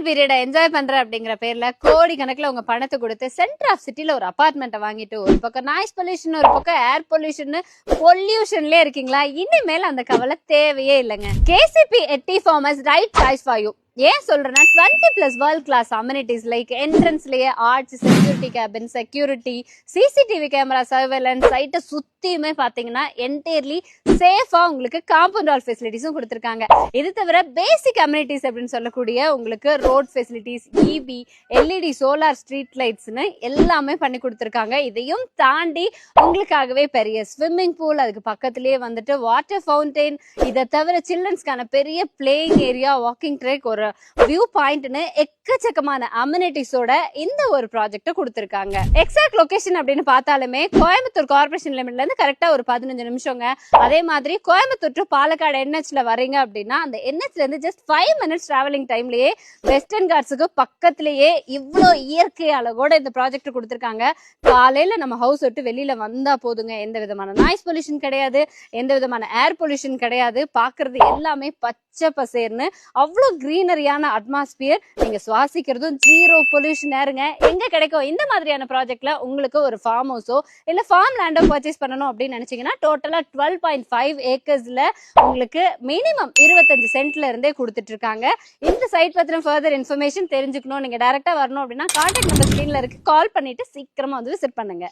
பீரியட enjoy பண்றேன் அப்படிங்கிற பேர்ல கோடி கணக்குல உங்க பணத்தை கொடுத்து சென்டர் ஆஃப் சிட்டில ஒரு அபார்ட்மெண்ட்டை வாங்கிட்டு ஒரு பக்கம் நாய்ஸ் பொல்யூஷன் ஒரு பக்கம் ஏர் பொல்யூஷன் பொல்யூஷன்ல இருக்கீங்களா? இனிமேல் அந்த கவலை தேவையே இல்லைங்க. கேசிபி எட்டி farms right choice for you. ஏன் சொல்றேன்னா 20+ வேர்ல்ட் கிளாஸ் அம்யூனிட்டிஸ் லைக் என்ட்ரன்ஸ்லயே arts, security cabin, security, CCTV camera, surveillance, சைட்டை சுத்தியுமே பாத்தீங்கன்னா என்டையர்லி சேஃபா உங்களுக்கு காம்பவுண்ட் வால் ஃபெசிலிட்டிஸும் கொடுத்துருக்காங்க. இது தவிர பேசிக் அம்யூனிட்டிஸ் அப்படின்னு சொல்லக்கூடிய உங்களுக்கு road facilities, EB, LED, solar street லைட்ஸ்னு எல்லாமே பண்ணி கொடுத்துருக்காங்க. இதையும் தாண்டி உங்களுக்காகவே பெரிய ஸ்விம்மிங் பூல், அதுக்கு பக்கத்திலேயே வந்துட்டு வாட்டர் ஃபவுண்டைன், இதை தவிர சில்ட்ரன்ஸ்க்கான பெரிய பிளேயிங் ஏரியா, வாக்கிங் ட்ரெக், ஒரு வியூ பாயிண்ட்னு எக்கச்சக்கமான அம்யூனிட்டிஸோட இந்த ஒரு ப்ராஜெக்ட் கொடுத்திருக்காங்க. எக்ஸாக்ட் லொகேஷன் அப்படின்னு பார்த்தாலுமே கோயம்புத்தூர் கார்பரேஷன் லிமிட்ல இருந்து கரெக்டா ஒரு 15 நிமிஷங்க. அதே மாதிரி கோயம்புத்தூர் டு பாலக்காடு NHல வரீங்க அப்படின்னா அந்த NHல இருந்து ஜஸ்ட் 5 மினிட்ஸ் டிராவலிங் டைம்லயே வெஸ்டர்ன் காட்ஸுக்கு பக்கத்திலேயே இவ்வளோ இயற்கை அழகோட இந்த ப்ராஜெக்ட் கொடுத்திருக்காங்க. காலையில நம்ம ஹவுஸ் விட்டு வெளியில வந்தா போதுங்க, எந்த விதமான நாய்ஸ் பொல்யூஷன் கிடையாது, எந்த விதமான ஏர் பொல்யூஷன் கிடையாது. பாக்குறது எல்லாமே பச்சை பசேர்னு அவ்வளோ கிரீனரியான அட்மாஸ்பியர், நீங்க சுவாசிக்கிறதும் ஜீரோ பொல்யூஷன் ஏருங்க. எங்க கிடைக்கும் இந்த மாதிரியான ப்ராஜெக்ட்ல? உங்களுக்கு ஒரு ஃபார்ம் ஹவுஸோ இல்ல ஃபார்ம் லேண்டோ பர்ச்சேஸ் பண்ணணும் அப்படின்னு நினைச்சீங்கன்னா டோட்டலா 12.5 ஏக்கர்ஸ்ல உங்களுக்கு மினிமம் 25 சென்ட்ல இருந்தே கொடுத்துட்டு இருக்காங்க. இந்த சைட் பத்தின ஃபர்தர் இன்ஃபர்மேஷன் தெரிஞ்சுக்கணும், நீங்க டைரக்டா வரணும் அப்படின்னா கான்டாக்ட் நம்பர் ஸ்கிரீன்ல இருக்கு, கால் பண்ணிட்டு சீக்கிரமா வந்து விசிட் பண்ணுங்க.